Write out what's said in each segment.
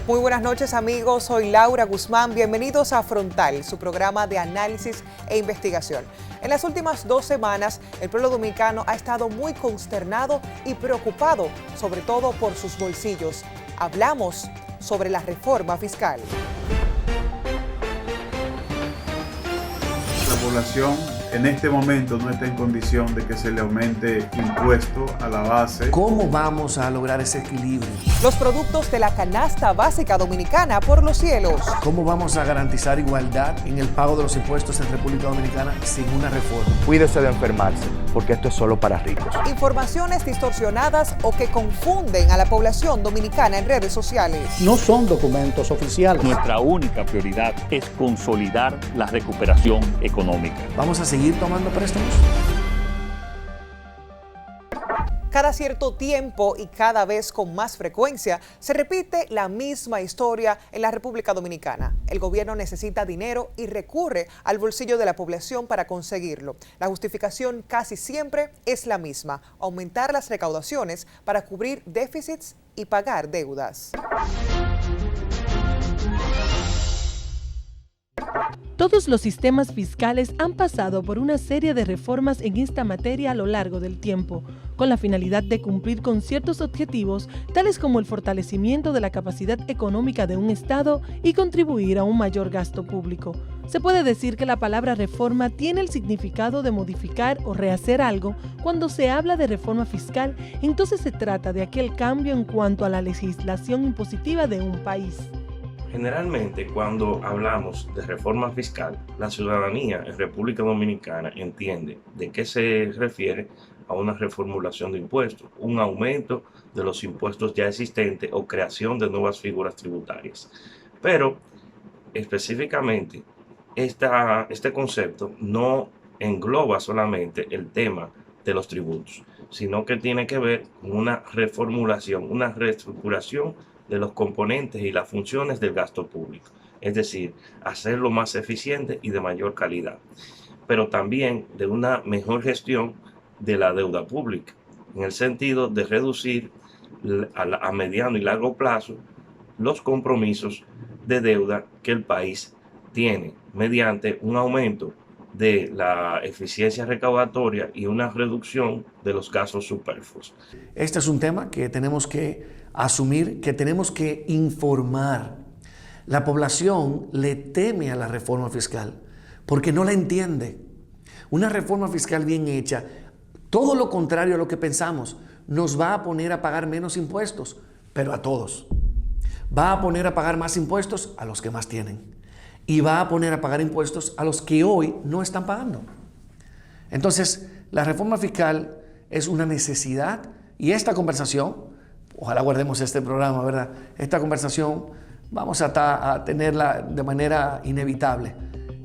Muy buenas noches amigos, soy Laura Guzmán, bienvenidos a Frontal, su programa de análisis e investigación. En las últimas 2 semanas, el pueblo dominicano ha estado muy consternado y preocupado, sobre todo por sus bolsillos. Hablamos sobre la reforma fiscal. La población en este momento no está en condición de que se le aumente impuesto a la base. ¿Cómo vamos a lograr ese equilibrio? Los productos de la canasta básica dominicana por los cielos. ¿Cómo vamos a garantizar igualdad en el pago de los impuestos en República Dominicana sin una reforma? Cuídese de enfermarse, porque esto es solo para ricos. Informaciones distorsionadas o que confunden a la población dominicana en redes sociales. No son documentos oficiales. Nuestra única prioridad es consolidar la recuperación económica. ¿Vamos a seguir tomando préstamos? Cada cierto tiempo y cada vez con más frecuencia se repite la misma historia en la República Dominicana. El gobierno necesita dinero y recurre al bolsillo de la población para conseguirlo. La justificación casi siempre es la misma: aumentar las recaudaciones para cubrir déficits y pagar deudas. Todos los sistemas fiscales han pasado por una serie de reformas en esta materia a lo largo del tiempo, con la finalidad de cumplir con ciertos objetivos, tales como el fortalecimiento de la capacidad económica de un Estado y contribuir a un mayor gasto público. Se puede decir que la palabra reforma tiene el significado de modificar o rehacer algo. Cuando se habla de reforma fiscal, entonces se trata de aquel cambio en cuanto a la legislación impositiva de un país. Generalmente, cuando hablamos de reforma fiscal, la ciudadanía en República Dominicana entiende de qué se refiere a una reformulación de impuestos, un aumento de los impuestos ya existentes o creación de nuevas figuras tributarias. Pero, específicamente, este concepto no engloba solamente el tema de los tributos, sino que tiene que ver con una reformulación, una reestructuración de los componentes y las funciones del gasto público, es decir, hacerlo más eficiente y de mayor calidad, pero también de una mejor gestión de la deuda pública, en el sentido de reducir a mediano y largo plazo los compromisos de deuda que el país tiene mediante un aumento de la eficiencia recaudatoria y una reducción de los gastos superfluos. Este es un tema que tenemos que asumir, que tenemos que informar. La población le teme a la reforma fiscal porque no la entiende. Una reforma fiscal bien hecha, todo lo contrario a lo que pensamos, nos va a poner a pagar menos impuestos, pero a todos. Va a poner a pagar más impuestos a los que más tienen. Y va a poner a pagar impuestos a los que hoy no están pagando. Entonces, la reforma fiscal es una necesidad y esta conversación, ojalá guardemos este programa, ¿verdad? Esta conversación vamos a tenerla de manera inevitable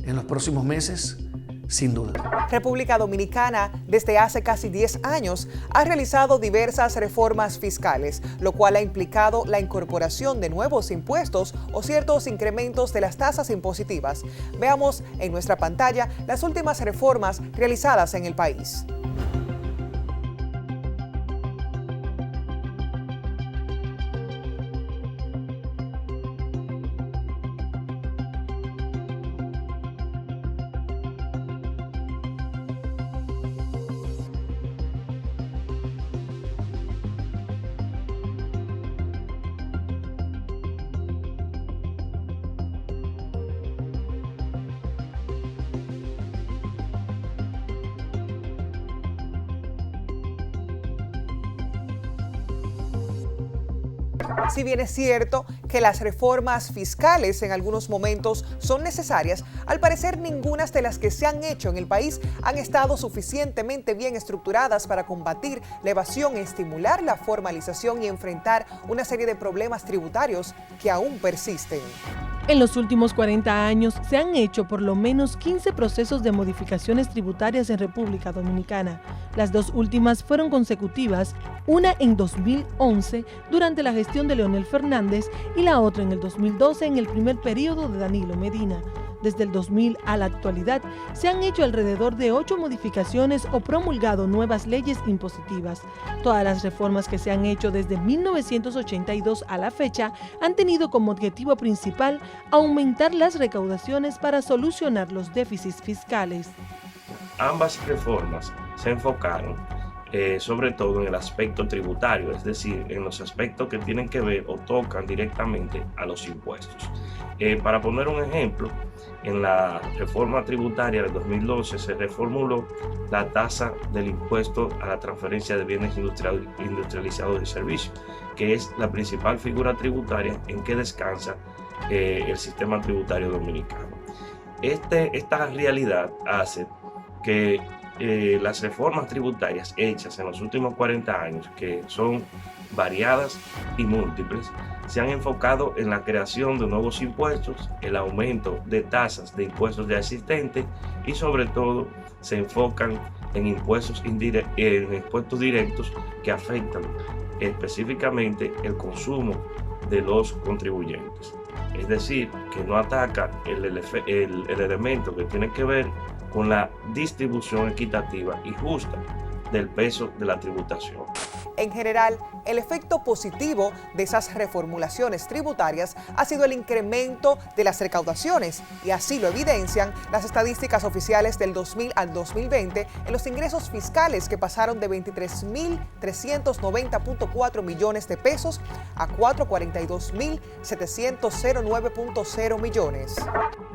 en los próximos meses, sin duda. República Dominicana, desde hace casi 10 años, ha realizado diversas reformas fiscales, lo cual ha implicado la incorporación de nuevos impuestos o ciertos incrementos de las tasas impositivas. Veamos en nuestra pantalla las últimas reformas realizadas en el país. Si bien es cierto que las reformas fiscales en algunos momentos son necesarias, al parecer ninguna de las que se han hecho en el país han estado suficientemente bien estructuradas para combatir la evasión, estimular la formalización y enfrentar una serie de problemas tributarios que aún persisten. En los últimos 40 años se han hecho por lo menos 15 procesos de modificaciones tributarias en República Dominicana. Las 2 últimas fueron consecutivas, una en 2011 durante la gestión de Leonel Fernández y la otra en el 2012 en el primer periodo de Danilo Medina. Desde el 2000 a la actualidad, se han hecho alrededor de 8 modificaciones o promulgado nuevas leyes impositivas. Todas las reformas que se han hecho desde 1982 a la fecha han tenido como objetivo principal aumentar las recaudaciones para solucionar los déficits fiscales. Ambas reformas se enfocaron sobre todo en el aspecto tributario, es decir, en los aspectos que tienen que ver o tocan directamente a los impuestos. Para poner un ejemplo, en la reforma tributaria del 2012 se reformuló la tasa del impuesto a la transferencia de bienes industrializados y servicios, que es la principal figura tributaria en que descansa el sistema tributario dominicano. Esta realidad hace que las reformas tributarias hechas en los últimos 40 años, que son variadas y múltiples, se han enfocado en la creación de nuevos impuestos, el aumento de tasas de impuestos ya existentes y sobre todo se enfocan en impuestos directos que afectan específicamente el consumo de los contribuyentes. Es decir, que no ataca el elemento que tiene que ver con la distribución equitativa y justa del peso de la tributación. En general, el efecto positivo de esas reformulaciones tributarias ha sido el incremento de las recaudaciones, y así lo evidencian las estadísticas oficiales del 2000 al 2020 en los ingresos fiscales, que pasaron de 23.390.4 millones de pesos a 442.709.0 millones.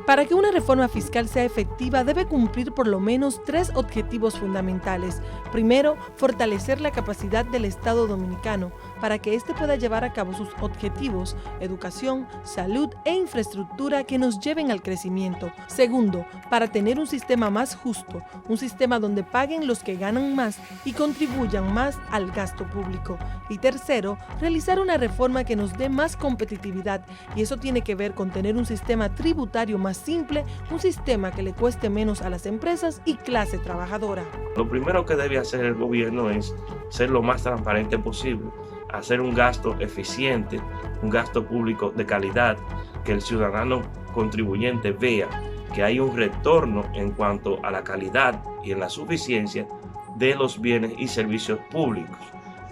Para que una reforma fiscal sea efectiva, debe cumplir por lo menos 3 objetivos fundamentales. Primero, fortalecer la capacidad del Estado dominicano para que éste pueda llevar a cabo sus objetivos: educación, salud e infraestructura que nos lleven al crecimiento. Segundo, para tener un sistema más justo, un sistema donde paguen los que ganan más y contribuyan más al gasto público. Y tercero, realizar una reforma que nos dé más competitividad, y eso tiene que ver con tener un sistema tributario más simple, un sistema que le cueste menos a las empresas y clase trabajadora. Lo primero que debe hacer el gobierno es ser lo más transparente posible, hacer un gasto eficiente, un gasto público de calidad, que el ciudadano contribuyente vea que hay un retorno en cuanto a la calidad y en la suficiencia de los bienes y servicios públicos.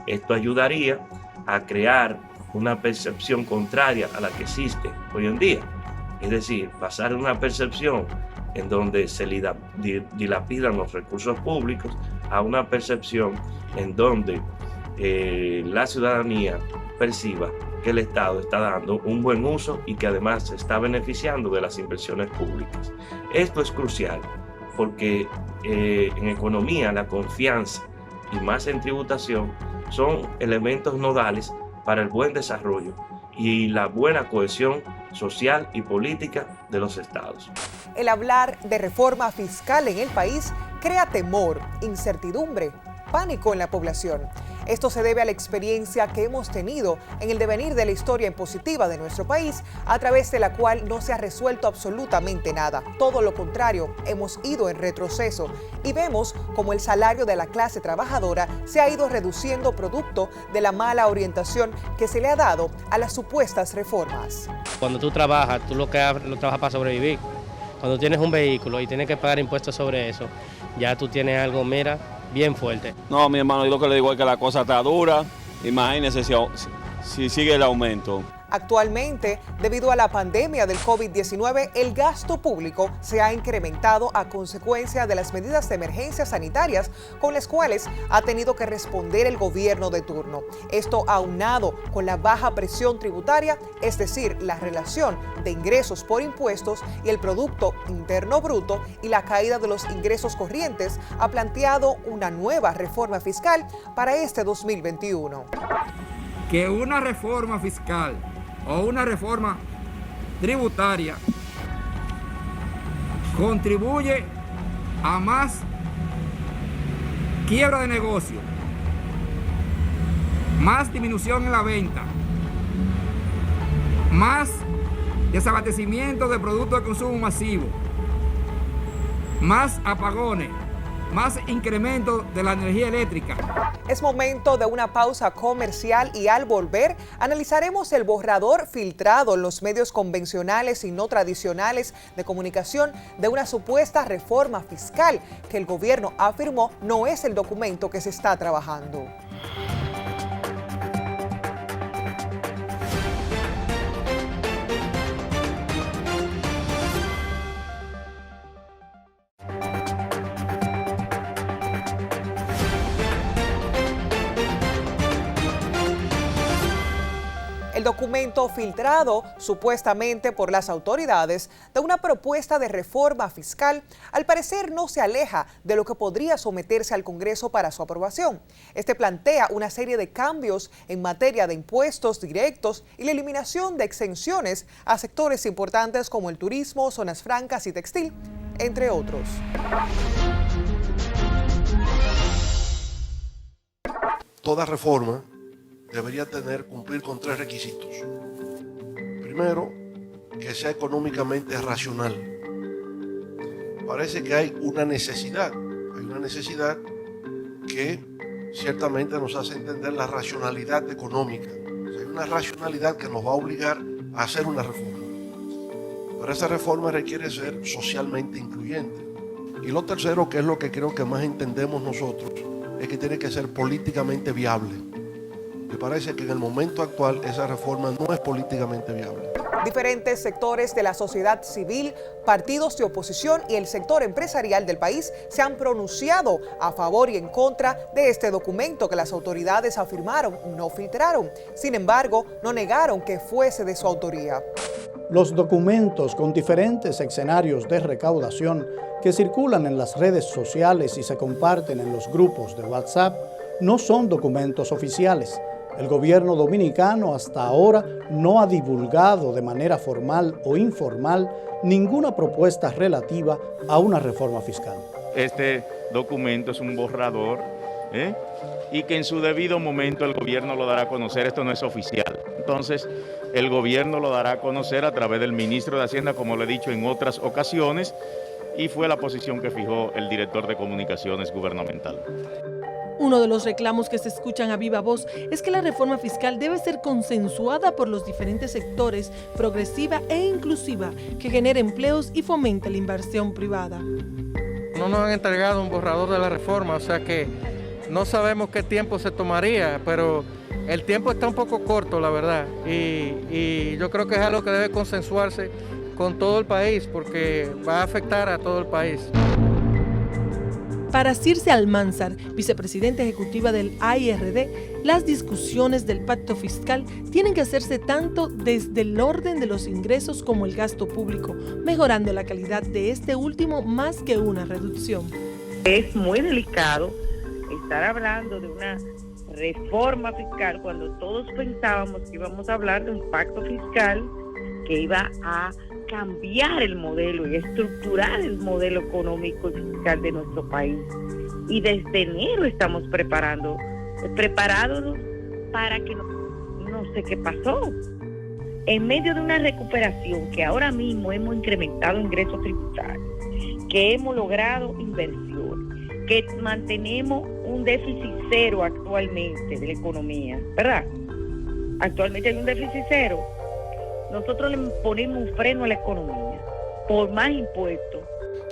Esto ayudaría a crear una percepción contraria a la que existe hoy en día. Es decir, pasar de una percepción en donde se dilapidan los recursos públicos a una percepción en donde la ciudadanía perciba que el Estado está dando un buen uso y que además se está beneficiando de las inversiones públicas. Esto es crucial porque en economía la confianza y más en tributación son elementos nodales para el buen desarrollo y la buena cohesión social y política de los estados. El hablar de reforma fiscal en el país crea temor, incertidumbre, pánico en la población. Esto se debe a la experiencia que hemos tenido en el devenir de la historia impositiva de nuestro país, a través de la cual no se ha resuelto absolutamente nada. Todo lo contrario, hemos ido en retroceso y vemos como el salario de la clase trabajadora se ha ido reduciendo producto de la mala orientación que se le ha dado a las supuestas reformas. Cuando tú trabajas, tú lo trabajas para sobrevivir. Cuando tienes un vehículo y tienes que pagar impuestos sobre eso, ya tú tienes algo, bien fuerte. No, mi hermano, yo lo que le digo es que la cosa está dura. Imagínese si sigue el aumento. Actualmente, debido a la pandemia del COVID-19, el gasto público se ha incrementado a consecuencia de las medidas de emergencia sanitarias con las cuales ha tenido que responder el gobierno de turno. Esto aunado con la baja presión tributaria, es decir, la relación de ingresos por impuestos y el Producto Interno Bruto y la caída de los ingresos corrientes, ha planteado una nueva reforma fiscal para este 2021. Que una reforma fiscal o una reforma tributaria contribuye a más quiebra de negocio, más disminución en la venta, más desabastecimiento de productos de consumo masivo, más apagones, más incremento de la energía eléctrica. Es momento de una pausa comercial y al volver analizaremos el borrador filtrado en los medios convencionales y no tradicionales de comunicación de una supuesta reforma fiscal que el gobierno afirmó no es el documento que se está trabajando. El documento filtrado, supuestamente por las autoridades, de una propuesta de reforma fiscal, al parecer no se aleja de lo que podría someterse al Congreso para su aprobación. Este plantea una serie de cambios en materia de impuestos directos y la eliminación de exenciones a sectores importantes como el turismo, zonas francas y textil, entre otros. Toda reforma debería cumplir con 3 requisitos. Primero, que sea económicamente racional. Parece que hay una necesidad que ciertamente nos hace entender la racionalidad económica. O sea, hay una racionalidad que nos va a obligar a hacer una reforma. Pero esa reforma requiere ser socialmente incluyente. Y lo tercero, que es lo que creo que más entendemos nosotros, es que tiene que ser políticamente viable. Me parece que en el momento actual esa reforma no es políticamente viable. Diferentes sectores de la sociedad civil, partidos de oposición y el sector empresarial del país se han pronunciado a favor y en contra de este documento que las autoridades afirmaron no filtraron. Sin embargo, no negaron que fuese de su autoría. Los documentos con diferentes escenarios de recaudación que circulan en las redes sociales y se comparten en los grupos de WhatsApp no son documentos oficiales. El gobierno dominicano hasta ahora no ha divulgado de manera formal o informal ninguna propuesta relativa a una reforma fiscal. Este documento es un borrador, y que en su debido momento el gobierno lo dará a conocer. Esto no es oficial. Entonces, el gobierno lo dará a conocer a través del ministro de Hacienda, como lo he dicho en otras ocasiones, y fue la posición que fijó el director de comunicaciones gubernamental. Uno de los reclamos que se escuchan a viva voz es que la reforma fiscal debe ser consensuada por los diferentes sectores, progresiva e inclusiva, que genere empleos y fomente la inversión privada. No nos han entregado un borrador de la reforma, o sea que no sabemos qué tiempo se tomaría, pero el tiempo está un poco corto, la verdad, y yo creo que es algo que debe consensuarse con todo el país, porque va a afectar a todo el país. Para Circe Almanzar, vicepresidenta ejecutiva del AIRD, las discusiones del pacto fiscal tienen que hacerse tanto desde el orden de los ingresos como el gasto público, mejorando la calidad de este último más que una reducción. Es muy delicado estar hablando de una reforma fiscal cuando todos pensábamos que íbamos a hablar de un pacto fiscal que iba a cambiar el modelo y estructurar el modelo económico y fiscal de nuestro país. Y desde enero estamos preparándonos para que no sé qué pasó. En medio de una recuperación que ahora mismo hemos incrementado ingresos tributarios, que hemos logrado inversión, que mantenemos un déficit cero actualmente de la economía, ¿verdad? Actualmente hay un déficit cero. Nosotros le ponemos un freno a la economía por más impuestos.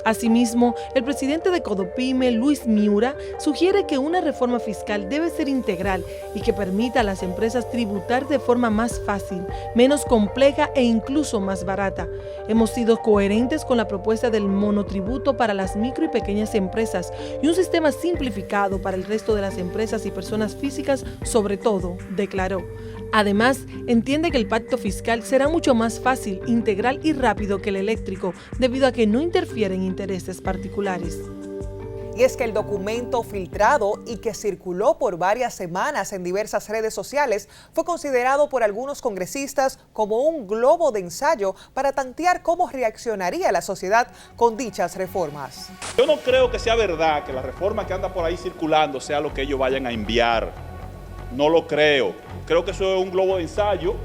Asimismo, el presidente de Codopime, Luis Miura, sugiere que una reforma fiscal debe ser integral y que permita a las empresas tributar de forma más fácil, menos compleja e incluso más barata. Hemos sido coherentes con la propuesta del monotributo para las micro y pequeñas empresas y un sistema simplificado para el resto de las empresas y personas físicas, sobre todo, declaró. Además, entiende que el pacto fiscal será mucho más fácil, integral y rápido que el eléctrico, debido a que no interfieren intereses particulares. Y es que el documento filtrado y que circuló por varias semanas en diversas redes sociales fue considerado por algunos congresistas como un globo de ensayo para tantear cómo reaccionaría la sociedad con dichas reformas. Yo no creo que sea verdad que la reforma que anda por ahí circulando sea lo que ellos vayan a enviar. No lo creo. Creo que eso es un globo de ensayo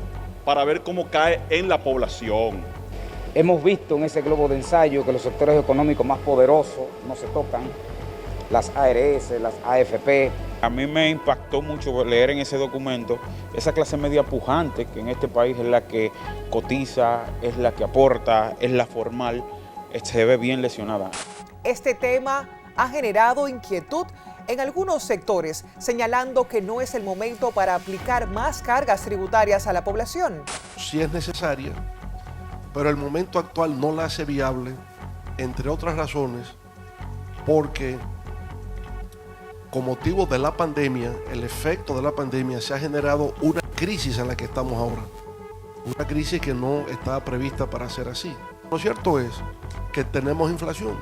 para ver cómo cae en la población. Hemos visto en ese globo de ensayo que los sectores económicos más poderosos no se tocan, las ARS, las AFP. A mí me impactó mucho leer en ese documento esa clase media pujante que en este país es la que cotiza, es la que aporta, es la formal, se ve bien lesionada. Este tema ha generado inquietud en algunos sectores, señalando que no es el momento para aplicar más cargas tributarias a la población. Sí es necesaria, pero el momento actual no la hace viable, entre otras razones, porque con motivo de la pandemia, el efecto de la pandemia, se ha generado una crisis en la que estamos ahora. Una crisis que no estaba prevista para ser así. Lo cierto es que tenemos inflación.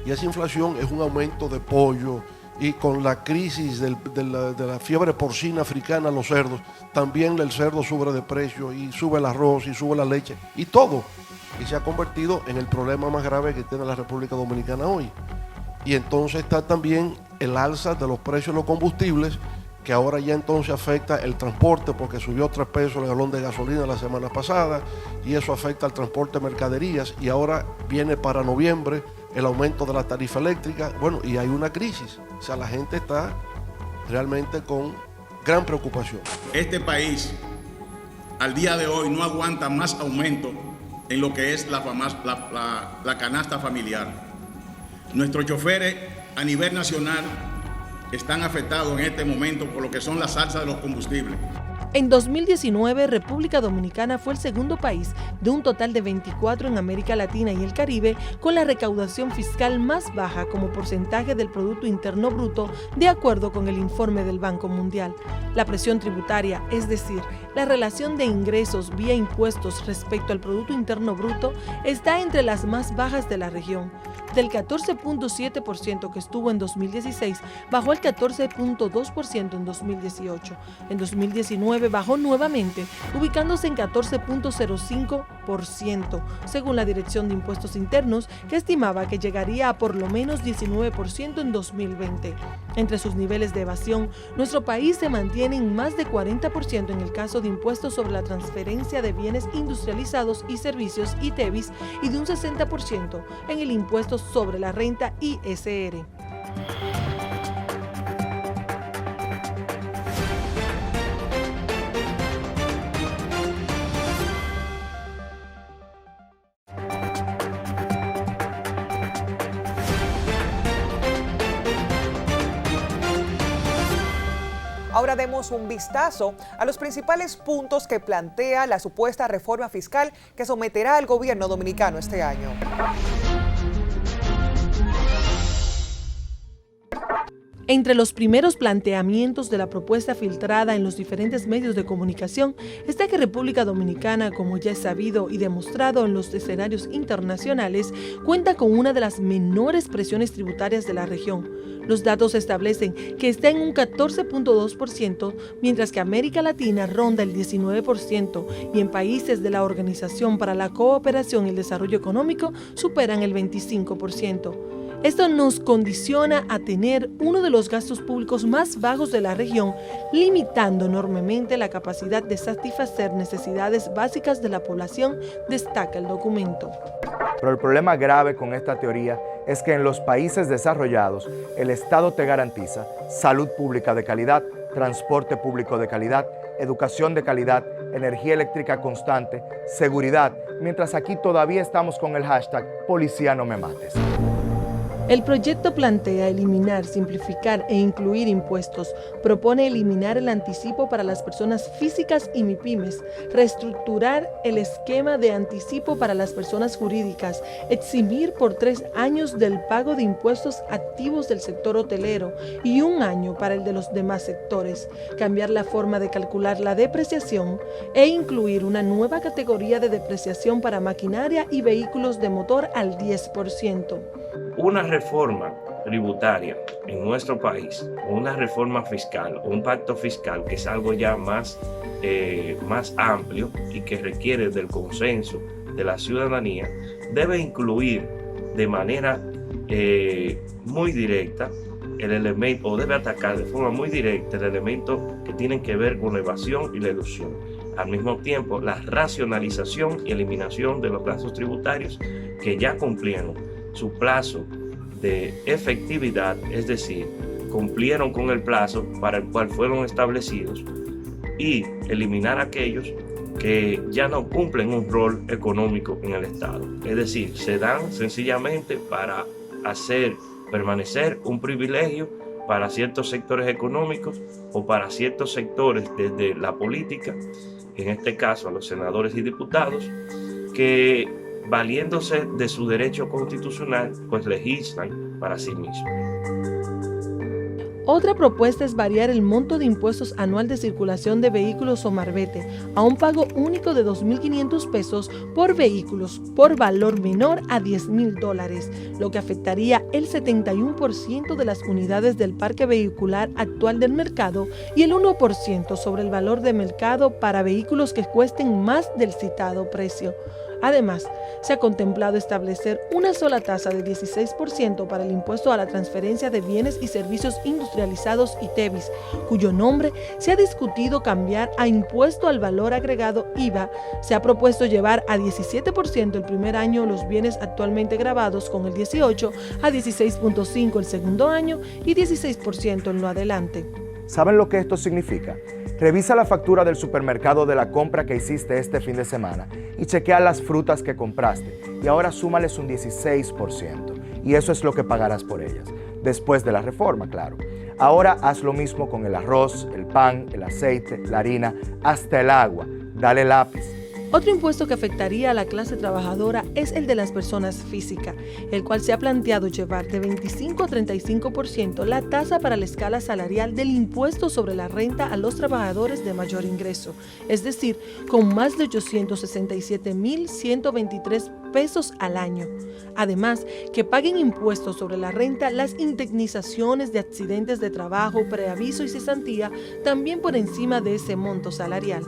Y esa inflación es un aumento de pollo. Y con la crisis de la fiebre porcina africana, los cerdos, también el cerdo sube de precio y sube el arroz y sube la leche y todo. Y se ha convertido en el problema más grave que tiene la República Dominicana hoy. Y entonces está también el alza de los precios de los combustibles, que ahora ya entonces afecta el transporte porque subió 3 pesos el galón de gasolina la semana pasada y eso afecta al transporte de mercaderías y ahora viene para noviembre el aumento de la tarifa eléctrica. Bueno, y hay una crisis. O sea, la gente está realmente con gran preocupación. Este país al día de hoy no aguanta más aumento en lo que es la canasta familiar. Nuestros choferes a nivel nacional están afectados en este momento por lo que son las alzas de los combustibles. En 2019, República Dominicana fue el segundo país de un total de 24 en América Latina y el Caribe con la recaudación fiscal más baja como porcentaje del Producto Interno Bruto, de acuerdo con el informe del Banco Mundial. La presión tributaria, es decir, la relación de ingresos vía impuestos respecto al Producto Interno Bruto, está entre las más bajas de la región. Del 14.7% que estuvo en 2016, bajó al 14.2% en 2018. En 2019 bajó nuevamente, ubicándose en 14.05%, según la Dirección de Impuestos Internos, que estimaba que llegaría a por lo menos 19% en 2020. Entre sus niveles de evasión, nuestro país se mantiene en más de 40% en el caso de impuestos sobre la transferencia de bienes industrializados y servicios ITEVIS y de un 60% en el impuesto sobre la renta ISR. Ahora demos un vistazo a los principales puntos que plantea la supuesta reforma fiscal que someterá al gobierno dominicano este año. Entre los primeros planteamientos de la propuesta filtrada en los diferentes medios de comunicación está que República Dominicana, como ya es sabido y demostrado en los escenarios internacionales, cuenta con una de las menores presiones tributarias de la región. Los datos establecen que está en un 14.2%, mientras que América Latina ronda el 19% y en países de la Organización para la Cooperación y el Desarrollo Económico superan el 25%. Esto nos condiciona a tener uno de los gastos públicos más bajos de la región, limitando enormemente la capacidad de satisfacer necesidades básicas de la población, destaca el documento. Pero el problema grave con esta teoría es que en los países desarrollados el Estado te garantiza salud pública de calidad, transporte público de calidad, educación de calidad, energía eléctrica constante, seguridad, mientras aquí todavía estamos con el hashtag Policía no me mates. El proyecto plantea eliminar, simplificar e incluir impuestos. Propone eliminar el anticipo para las personas físicas y MIPYMES, reestructurar el esquema de anticipo para las personas jurídicas, eximir por 3 años del pago de impuestos activos del sector hotelero y 1 año para el de los demás sectores, cambiar la forma de calcular la depreciación e incluir una nueva categoría de depreciación para maquinaria y vehículos de motor al 10%. Una reforma tributaria en nuestro país, una reforma fiscal, un pacto fiscal que es algo ya más amplio y que requiere del consenso de la ciudadanía, debe incluir de manera muy directa el elemento, o debe atacar de forma muy directa el elemento que tienen que ver con la evasión y la elusión. Al mismo tiempo, la racionalización y eliminación de los gastos tributarios que ya cumplieron su plazo de efectividad, es decir, cumplieron con el plazo para el cual fueron establecidos, y eliminar aquellos que ya no cumplen un rol económico en el Estado. Es decir, se dan sencillamente para hacer permanecer un privilegio para ciertos sectores económicos o para ciertos sectores desde la política, en este caso a los senadores y diputados, que valiéndose de su derecho constitucional, pues legislan para sí mismos. Otra propuesta es variar el monto de impuestos anual de circulación de vehículos o marbete a un pago único de $2.500 por vehículos por valor menor a $10.000, lo que afectaría el 71% de las unidades del parque vehicular actual del mercado y el 1% sobre el valor de mercado para vehículos que cuesten más del citado precio. Además, se ha contemplado establecer una sola tasa de 16% para el impuesto a la transferencia de bienes y servicios industrializados ITEVIS, cuyo nombre se ha discutido cambiar a impuesto al valor agregado IVA. Se ha propuesto llevar a 17% el primer año los bienes actualmente gravados con el 18%, a 16.5% el segundo año y 16% en lo adelante. ¿Saben lo que esto significa? Revisa la factura del supermercado de la compra que hiciste este fin de semana y chequea las frutas que compraste y ahora súmales un 16%, y eso es lo que pagarás por ellas, después de la reforma, claro. Ahora haz lo mismo con el arroz, el pan, el aceite, la harina, hasta el agua. Dale lápiz. Otro impuesto que afectaría a la clase trabajadora es el de las personas físicas, el cual se ha planteado llevar de 25 a 35% la tasa para la escala salarial del impuesto sobre la renta a los trabajadores de mayor ingreso, es decir, con más de 867.123 pesos al año. Además, que paguen impuestos sobre la renta las indemnizaciones de accidentes de trabajo, preaviso y cesantía, también por encima de ese monto salarial.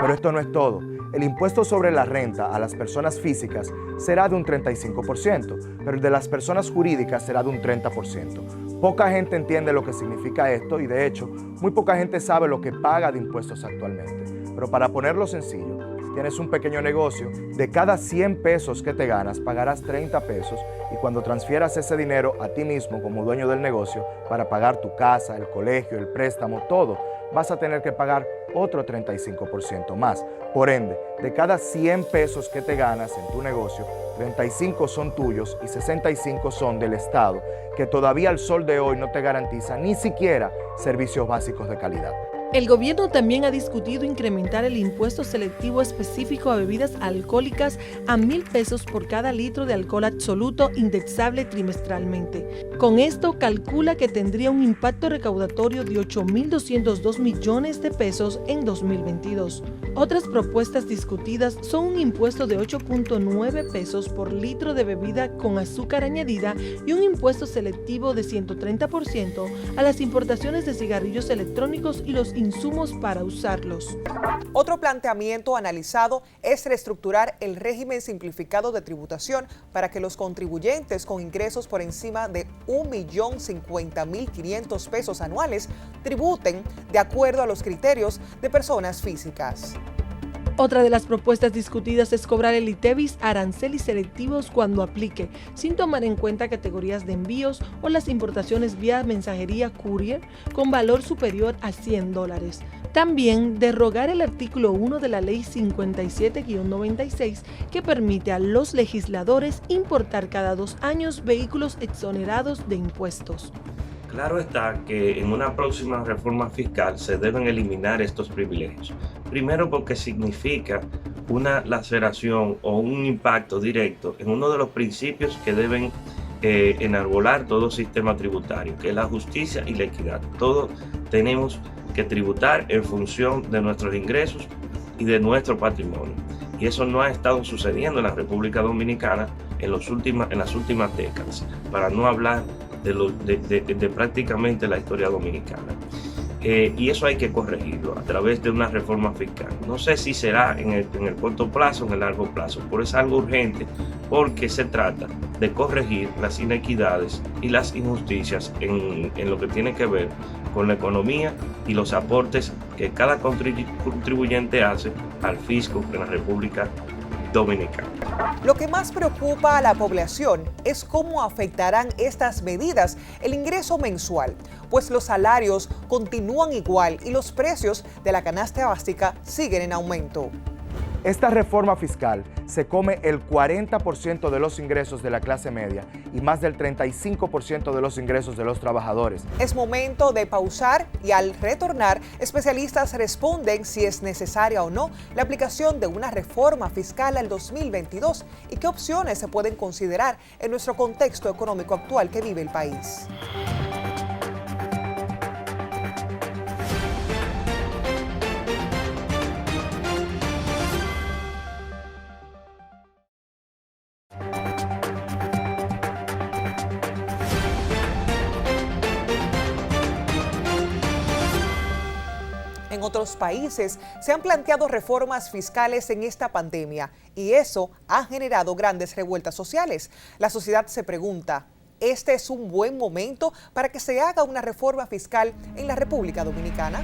Pero esto no es todo. El impuesto sobre la renta a las personas físicas será de un 35%, pero el de las personas jurídicas será de un 30%. Poca gente entiende lo que significa esto y, de hecho, muy poca gente sabe lo que paga de impuestos actualmente. Pero para ponerlo sencillo, tienes un pequeño negocio, de cada 100 pesos que te ganas, pagarás 30 pesos y cuando transfieras ese dinero a ti mismo como dueño del negocio para pagar tu casa, el colegio, el préstamo, todo, vas a tener que pagar otro 35% más. Por ende, de cada 100 pesos que te ganas en tu negocio, 35 son tuyos y 65 son del Estado, que todavía al sol de hoy no te garantiza ni siquiera servicios básicos de calidad. El gobierno también ha discutido incrementar el impuesto selectivo específico a bebidas alcohólicas a 1.000 pesos por cada litro de alcohol absoluto indexable trimestralmente. Con esto calcula que tendría un impacto recaudatorio de 8.202 millones de pesos en 2022. Otras propuestas discutidas son un impuesto de 8.9 pesos por litro de bebida con azúcar añadida y un impuesto selectivo de 130% a las importaciones de cigarrillos electrónicos y los insumos para usarlos. Otro planteamiento analizado es reestructurar el régimen simplificado de tributación para que los contribuyentes con ingresos por encima de 1.050.500 pesos anuales tributen de acuerdo a los criterios de personas físicas. Otra de las propuestas discutidas es cobrar el ITEVIS aranceles selectivos cuando aplique, sin tomar en cuenta categorías de envíos o las importaciones vía mensajería courier con valor superior a $100. También derrogar el artículo 1 de la Ley 57-96 que permite a los legisladores importar cada 2 años vehículos exonerados de impuestos. Claro está que en una próxima reforma fiscal se deben eliminar estos privilegios. Primero porque significa una laceración o un impacto directo en uno de los principios que deben enarbolar todo sistema tributario, que es la justicia y la equidad. Todos tenemos que tributar en función de nuestros ingresos y de nuestro patrimonio. Y eso no ha estado sucediendo en la República Dominicana en las últimas décadas, para no hablar de prácticamente la historia dominicana. Y eso hay que corregirlo a través de una reforma fiscal. No sé si será en el corto plazo o en el largo plazo, pero es algo urgente porque se trata de corregir las inequidades y las injusticias en lo que tiene que ver con la economía y los aportes que cada contribuyente hace al fisco en la República Dominicana. Lo que más preocupa a la población es cómo afectarán estas medidas el ingreso mensual, pues los salarios continúan igual y los precios de la canasta básica siguen en aumento. Esta reforma fiscal se come el 40% de los ingresos de la clase media y más del 35% de los ingresos de los trabajadores. Es momento de pausar y al retornar, especialistas responden si es necesaria o no la aplicación de una reforma fiscal al 2022 y qué opciones se pueden considerar en nuestro contexto económico actual que vive el país. En otros países se han planteado reformas fiscales en esta pandemia y eso ha generado grandes revueltas sociales. La sociedad se pregunta, ¿este es un buen momento para que se haga una reforma fiscal en la República Dominicana?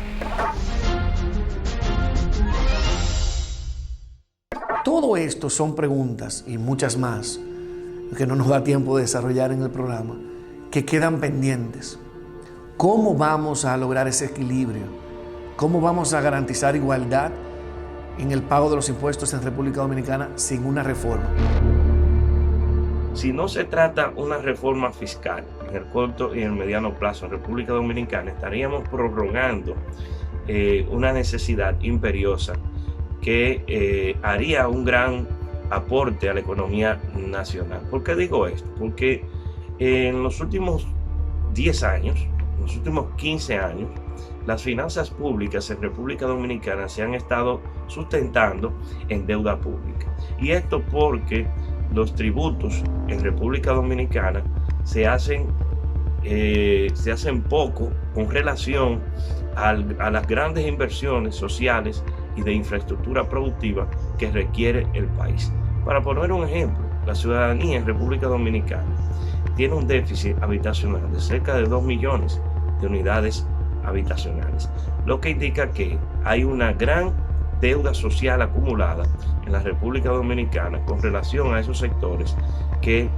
Todo esto son preguntas y muchas más que no nos da tiempo de desarrollar en el programa, que quedan pendientes. ¿Cómo vamos a lograr ese equilibrio? ¿Cómo vamos a garantizar igualdad en el pago de los impuestos en República Dominicana sin una reforma? Si no se trata una reforma fiscal en el corto y en el mediano plazo en República Dominicana, estaríamos prorrogando una necesidad imperiosa que haría un gran aporte a la economía nacional. ¿Por qué digo esto? Porque en los últimos 10 años, en los últimos 15 años, las finanzas públicas en República Dominicana se han estado sustentando en deuda pública. Y esto porque los tributos en República Dominicana se hacen poco con relación a las grandes inversiones sociales y de infraestructura productiva que requiere el país. Para poner un ejemplo, la ciudadanía en República Dominicana tiene un déficit habitacional de cerca de 2 millones de unidades habitacionales, lo que indica que hay una gran deuda social acumulada en la República Dominicana con relación a esos sectores que,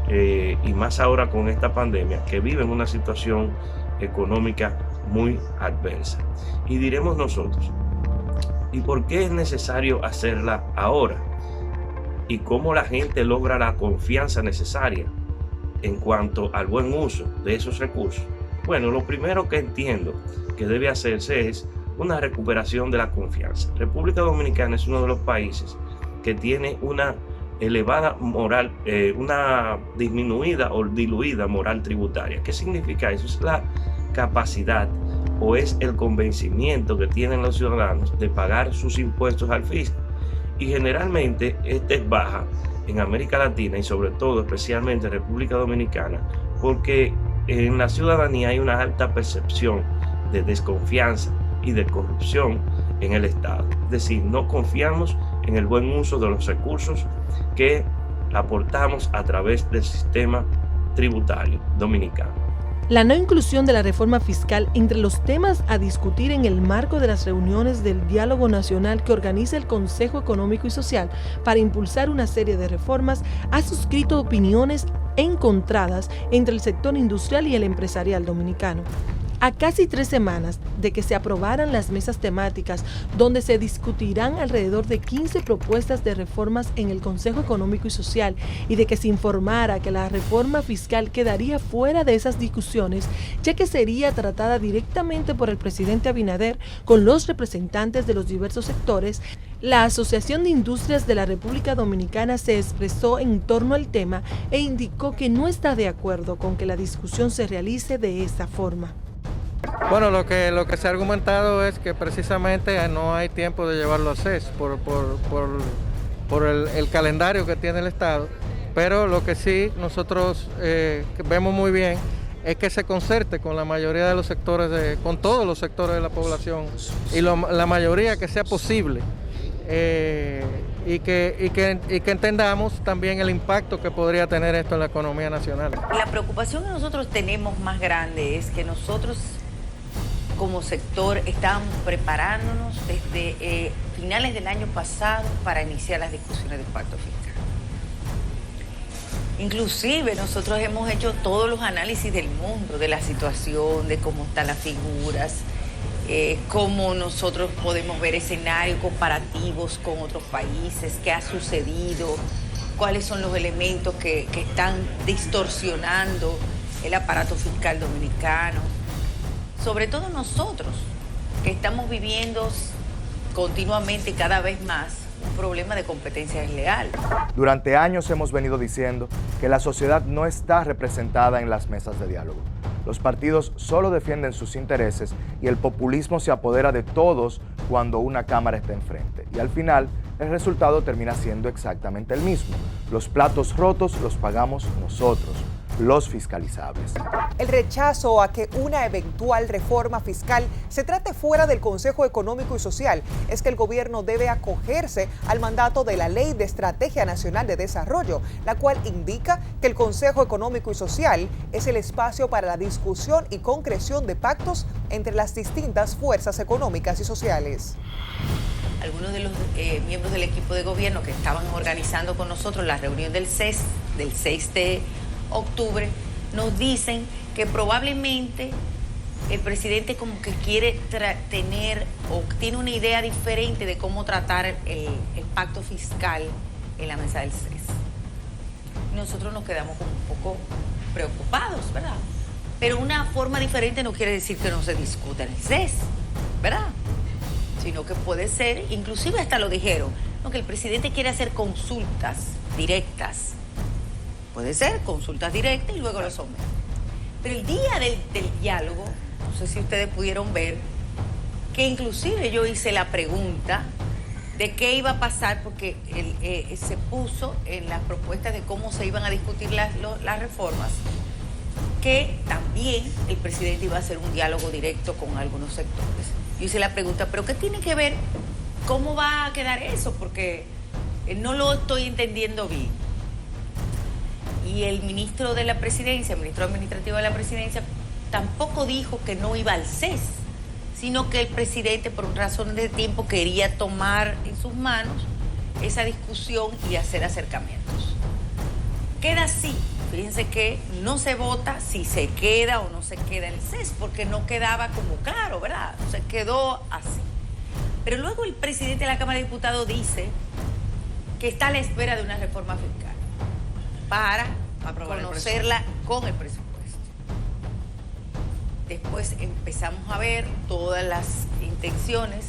y más ahora con esta pandemia, que viven una situación económica muy adversa. Y diremos nosotros, ¿y por qué es necesario hacerla ahora? ¿Y cómo la gente logra la confianza necesaria en cuanto al buen uso de esos recursos? Bueno, lo primero que entiendo que debe hacerse es una recuperación de la confianza. República Dominicana es uno de los países que tiene una elevada moral, una disminuida o diluida moral tributaria. ¿Qué significa eso? Es la capacidad o es el convencimiento que tienen los ciudadanos de pagar sus impuestos al fisco. Y generalmente esta es baja en América Latina y sobre todo especialmente en República Dominicana, porque en la ciudadanía hay una alta percepción de desconfianza y de corrupción en el Estado. Es decir, no confiamos en el buen uso de los recursos que aportamos a través del sistema tributario dominicano. La no inclusión de la reforma fiscal entre los temas a discutir en el marco de las reuniones del diálogo nacional que organiza el Consejo Económico y Social para impulsar una serie de reformas ha suscrito opiniones encontradas entre el sector industrial y el empresarial dominicano. A casi 3 semanas de que se aprobaran las mesas temáticas, donde se discutirán alrededor de 15 propuestas de reformas en el Consejo Económico y Social, y de que se informara que la reforma fiscal quedaría fuera de esas discusiones, ya que sería tratada directamente por el presidente Abinader con los representantes de los diversos sectores, la Asociación de Industrias de la República Dominicana se expresó en torno al tema e indicó que no está de acuerdo con que la discusión se realice de esa forma. Bueno, lo que se ha argumentado es que precisamente no hay tiempo de llevarlo a CES por el calendario que tiene el Estado, pero lo que sí nosotros vemos muy bien es que se concerte con la mayoría de los sectores, con todos los sectores de la población y la mayoría que sea posible. Y que entendamos también el impacto que podría tener esto en la economía nacional. La preocupación que nosotros tenemos más grande es que nosotros como sector estábamos preparándonos desde finales del año pasado para iniciar las discusiones del pacto fiscal. Inclusive nosotros hemos hecho todos los análisis del mundo, de la situación, de cómo están las figuras, cómo nosotros podemos ver escenarios comparativos con otros países, qué ha sucedido, cuáles son los elementos que están distorsionando el aparato fiscal dominicano. Sobre todo nosotros, que estamos viviendo continuamente y cada vez más un problema de competencia desleal. Durante años hemos venido diciendo que la sociedad no está representada en las mesas de diálogo. Los partidos solo defienden sus intereses y el populismo se apodera de todos cuando una cámara está enfrente. Y al final, el resultado termina siendo exactamente el mismo. Los platos rotos los pagamos nosotros, los fiscalizables. El rechazo a que una eventual reforma fiscal se trate fuera del Consejo Económico y Social es que el gobierno debe acogerse al mandato de la Ley de Estrategia Nacional de Desarrollo, la cual indica que el Consejo Económico y Social es el espacio para la discusión y concreción de pactos entre las distintas fuerzas económicas y sociales. Algunos de los miembros del equipo de gobierno que estaban organizando con nosotros la reunión del CES, del 6 de octubre, nos dicen que probablemente el presidente como que quiere tener o tiene una idea diferente de cómo tratar el pacto fiscal en la mesa del CES. Nosotros nos quedamos como un poco preocupados, ¿verdad? Pero una forma diferente no quiere decir que no se discuta en el CES, ¿verdad? Sino que puede ser, inclusive hasta lo dijeron, ¿no? Que el presidente quiere hacer consultas directas. Puede ser consultas directas y luego lo someten. Pero el día del diálogo, no sé si ustedes pudieron ver, que inclusive yo hice la pregunta de qué iba a pasar, porque se puso en las propuestas de cómo se iban a discutir las reformas, que también el presidente iba a hacer un diálogo directo con algunos sectores. Yo hice la pregunta, ¿pero qué tiene que ver? ¿Cómo va a quedar eso? Porque no lo estoy entendiendo bien. Y el ministro de la presidencia, el ministro administrativo de la presidencia, tampoco dijo que no iba al CES, sino que el presidente, por razones de tiempo, quería tomar en sus manos esa discusión y hacer acercamientos. Queda así. Fíjense que no se vota si se queda o no se queda el CES, porque no quedaba como claro, ¿verdad? Se quedó así. Pero luego el presidente de la Cámara de Diputados dice que está a la espera de una reforma fiscal para conocerla con el presupuesto. Después empezamos a ver todas las intenciones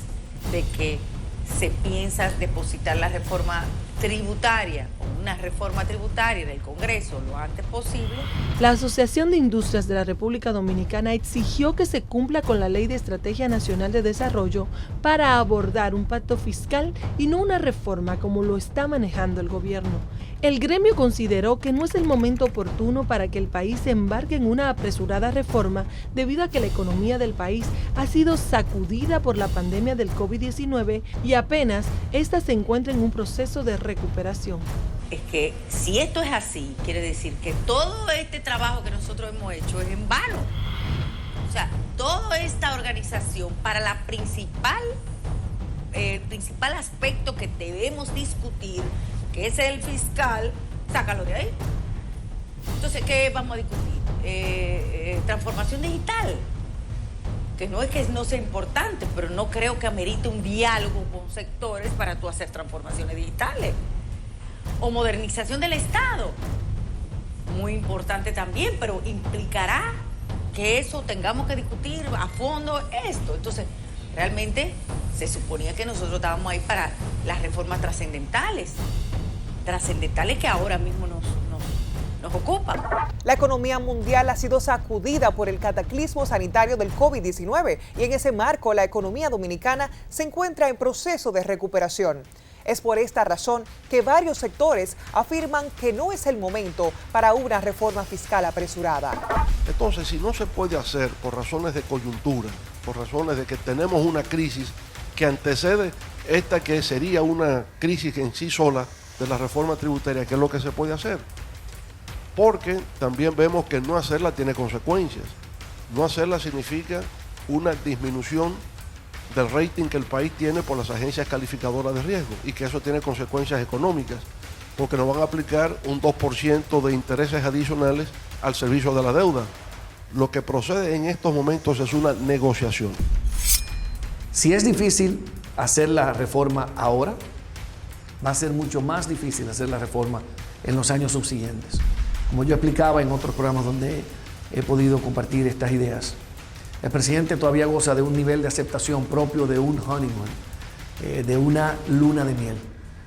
de que se piensa depositar la reforma tributaria o una reforma tributaria en el Congreso lo antes posible. La Asociación de Industrias de la República Dominicana exigió que se cumpla con la Ley de Estrategia Nacional de Desarrollo para abordar un pacto fiscal y no una reforma como lo está manejando el gobierno. El gremio consideró que no es el momento oportuno para que el país se embarque en una apresurada reforma debido a que la economía del país ha sido sacudida por la pandemia del COVID-19 y apenas esta se encuentra en un proceso de recuperación. Es que si esto es así, quiere decir que todo este trabajo que nosotros hemos hecho es en vano. O sea, toda esta organización para el principal aspecto que debemos discutir, que es el fiscal, sácalo de ahí. Entonces, ¿qué vamos a discutir? Transformación digital, que no es que no sea importante, pero no creo que amerite un diálogo con sectores para tú hacer transformaciones digitales. O modernización del Estado, muy importante también, pero implicará que eso tengamos que discutir a fondo esto. Entonces, realmente se suponía que nosotros estábamos ahí para las reformas trascendentales que ahora mismo nos ocupan. La economía mundial ha sido sacudida por el cataclismo sanitario del COVID-19 y en ese marco la economía dominicana se encuentra en proceso de recuperación. Es por esta razón que varios sectores afirman que no es el momento para una reforma fiscal apresurada. Entonces, si no se puede hacer por razones de coyuntura, por razones de que tenemos una crisis que antecede esta que sería una crisis en sí sola de la reforma tributaria, ¿qué es lo que se puede hacer? Porque también vemos que no hacerla tiene consecuencias. No hacerla significa una disminución del rating que el país tiene por las agencias calificadoras de riesgo y que eso tiene consecuencias económicas, porque nos van a aplicar un 2% de intereses adicionales al servicio de la deuda. Lo que procede en estos momentos es una negociación. Si es difícil hacer la reforma ahora, va a ser mucho más difícil hacer la reforma en los años subsiguientes. Como yo explicaba en otros programas donde he podido compartir estas ideas, el presidente todavía goza de un nivel de aceptación propio de un honeymoon, de una luna de miel.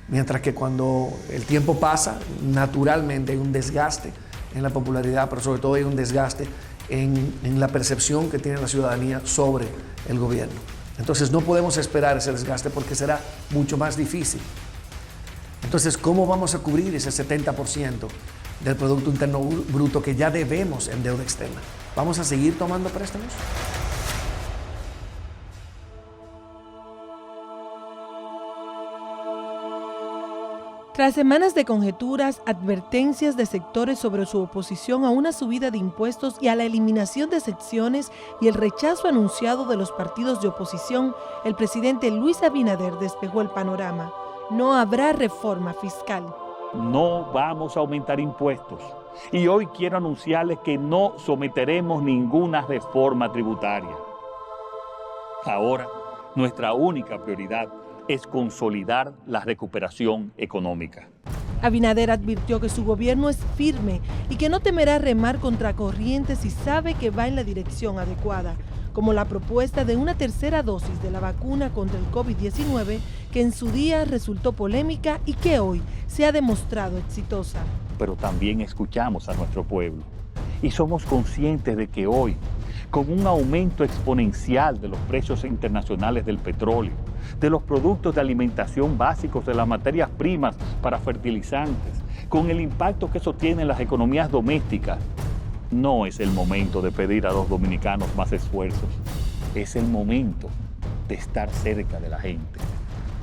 Mientras que cuando el tiempo pasa, naturalmente hay un desgaste en la popularidad, pero sobre todo hay un desgaste en la percepción que tiene la ciudadanía sobre el gobierno. Entonces no podemos esperar ese desgaste porque será mucho más difícil. Entonces, ¿cómo vamos a cubrir ese 70% del Producto Interno Bruto que ya debemos en deuda externa? ¿Vamos a seguir tomando préstamos? Tras semanas de conjeturas, advertencias de sectores sobre su oposición a una subida de impuestos y a la eliminación de secciones y el rechazo anunciado de los partidos de oposición, el presidente Luis Abinader despejó el panorama. No habrá reforma fiscal. No vamos a aumentar impuestos. Y hoy quiero anunciarles que no someteremos ninguna reforma tributaria. Ahora, nuestra única prioridad es consolidar la recuperación económica. Abinader advirtió que su gobierno es firme y que no temerá remar contra corriente si sabe que va en la dirección adecuada, como la propuesta de una tercera dosis de la vacuna contra el COVID-19 que en su día resultó polémica y que hoy se ha demostrado exitosa. Pero también escuchamos a nuestro pueblo y somos conscientes de que hoy, con un aumento exponencial de los precios internacionales del petróleo, de los productos de alimentación básicos, de las materias primas para fertilizantes, con el impacto que eso tiene en las economías domésticas, no es el momento de pedir a los dominicanos más esfuerzos. Es el momento de estar cerca de la gente.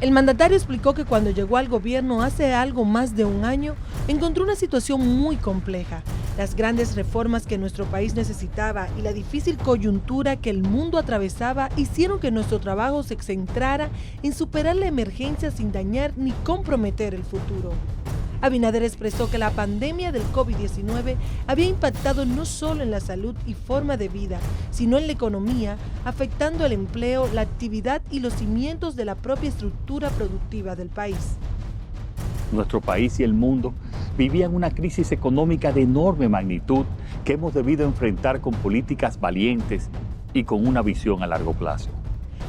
El mandatario explicó que cuando llegó al gobierno hace algo más de un año, encontró una situación muy compleja. Las grandes reformas que nuestro país necesitaba y la difícil coyuntura que el mundo atravesaba hicieron que nuestro trabajo se centrara en superar la emergencia sin dañar ni comprometer el futuro. Abinader expresó que la pandemia del COVID-19 había impactado no solo en la salud y forma de vida, sino en la economía, afectando el empleo, la actividad y los cimientos de la propia estructura productiva del país. Nuestro país y el mundo vivían una crisis económica de enorme magnitud que hemos debido enfrentar con políticas valientes y con una visión a largo plazo.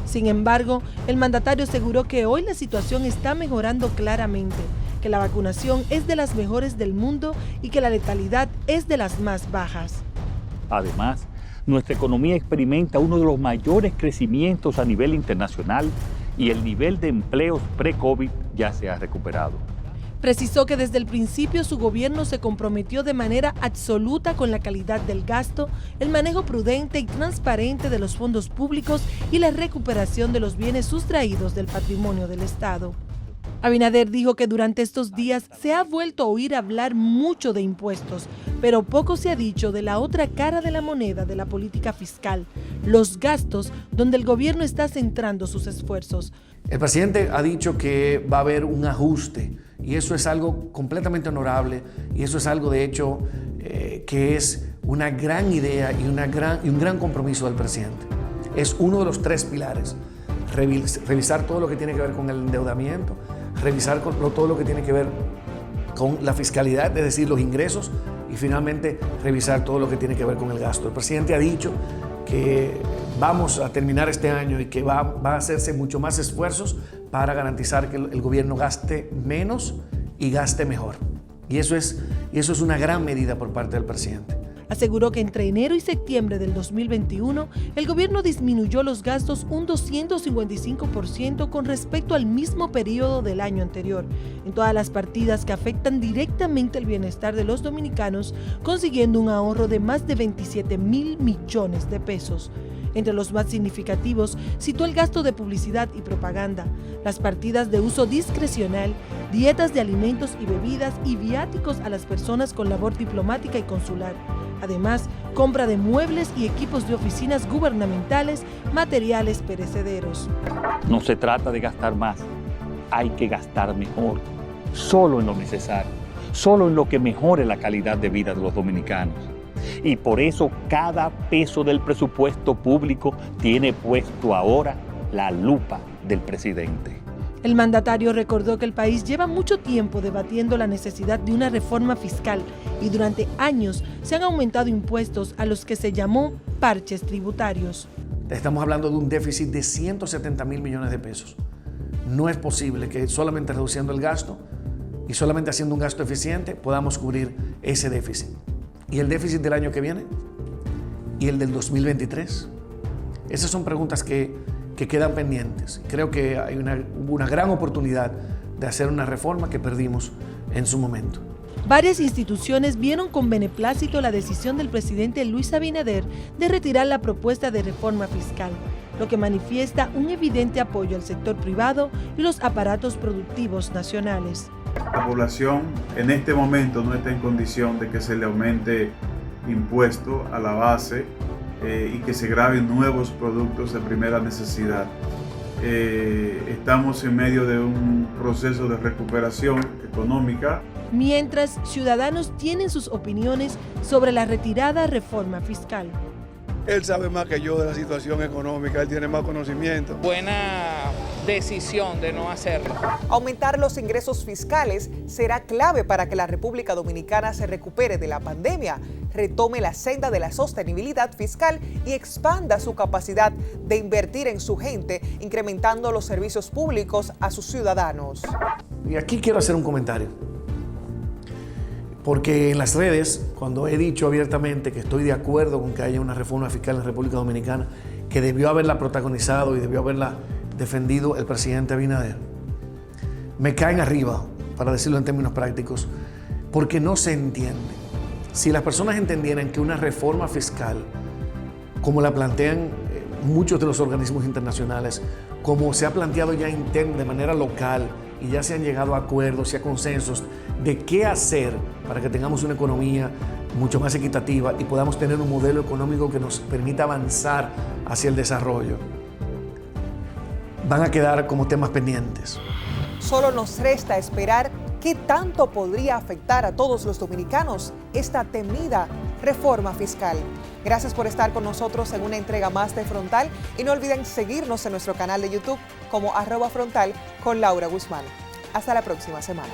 Sin embargo, el mandatario aseguró que hoy la situación está mejorando claramente, que la vacunación es de las mejores del mundo y que la letalidad es de las más bajas. Además, nuestra economía experimenta uno de los mayores crecimientos a nivel internacional y el nivel de empleos pre-COVID ya se ha recuperado. Precisó que desde el principio su gobierno se comprometió de manera absoluta con la calidad del gasto, el manejo prudente y transparente de los fondos públicos y la recuperación de los bienes sustraídos del patrimonio del Estado. Abinader dijo que durante estos días se ha vuelto a oír hablar mucho de impuestos, pero poco se ha dicho de la otra cara de la moneda de la política fiscal, los gastos donde el gobierno está centrando sus esfuerzos. El presidente ha dicho que va a haber un ajuste y eso es algo completamente honorable y eso es algo de hecho que es una gran idea y un gran compromiso del presidente. Es uno de los tres pilares, revisar todo lo que tiene que ver con el endeudamiento, revisar todo lo que tiene que ver con la fiscalidad, es decir, los ingresos, y finalmente revisar todo lo que tiene que ver con el gasto. El presidente ha dicho que vamos a terminar este año y que va a hacerse mucho más esfuerzos para garantizar que el gobierno gaste menos y gaste mejor. Y eso es una gran medida por parte del presidente. Aseguró que entre enero y septiembre del 2021, el gobierno disminuyó los gastos un 255% con respecto al mismo periodo del año anterior, en todas las partidas que afectan directamente el bienestar de los dominicanos, consiguiendo un ahorro de más de 27.000 millones de pesos. Entre los más significativos, citó el gasto de publicidad y propaganda, las partidas de uso discrecional, dietas de alimentos y bebidas y viáticos a las personas con labor diplomática y consular. Además, compra de muebles y equipos de oficinas gubernamentales, materiales perecederos. No se trata de gastar más, hay que gastar mejor, solo en lo necesario, solo en lo que mejore la calidad de vida de los dominicanos. Y por eso cada peso del presupuesto público tiene puesto ahora la lupa del presidente. El mandatario recordó que el país lleva mucho tiempo debatiendo la necesidad de una reforma fiscal y durante años se han aumentado impuestos a los que se llamó parches tributarios. Estamos hablando de un déficit de 170.000 millones de pesos. No es posible que solamente reduciendo el gasto y solamente haciendo un gasto eficiente podamos cubrir ese déficit. ¿Y el déficit del año que viene? ¿Y el del 2023? Esas son preguntas que quedan pendientes. Creo que hay una gran oportunidad de hacer una reforma que perdimos en su momento. Varias instituciones vieron con beneplácito la decisión del presidente Luis Abinader de retirar la propuesta de reforma fiscal, lo que manifiesta un evidente apoyo al sector privado y los aparatos productivos nacionales. La población en este momento no está en condición de que se le aumente impuesto a la base y que se graben nuevos productos de primera necesidad. Estamos en medio de un proceso de recuperación económica. Mientras ciudadanos tienen sus opiniones sobre la retirada reforma fiscal. Él sabe más que yo de la situación económica, él tiene más conocimiento. Buena decisión de no hacerlo. Aumentar los ingresos fiscales será clave para que la República Dominicana se recupere de la pandemia, retome la senda de la sostenibilidad fiscal y expanda su capacidad de invertir en su gente, incrementando los servicios públicos a sus ciudadanos. Y aquí quiero hacer un comentario. Porque en las redes, cuando he dicho abiertamente que estoy de acuerdo con que haya una reforma fiscal en la República Dominicana, que debió haberla protagonizado y debió haberla defendido el presidente Abinader, me caen arriba, para decirlo en términos prácticos, porque no se entiende. Si las personas entendieran que una reforma fiscal, como la plantean muchos de los organismos internacionales, como se ha planteado ya de manera local, y ya se han llegado a acuerdos y a consensos de qué hacer para que tengamos una economía mucho más equitativa y podamos tener un modelo económico que nos permita avanzar hacia el desarrollo, van a quedar como temas pendientes. Solo nos resta esperar qué tanto podría afectar a todos los dominicanos esta temida reforma fiscal. Gracias por estar con nosotros en una entrega más de Frontal y no olviden seguirnos en nuestro canal de YouTube como @frontal con Laura Guzmán. Hasta la próxima semana.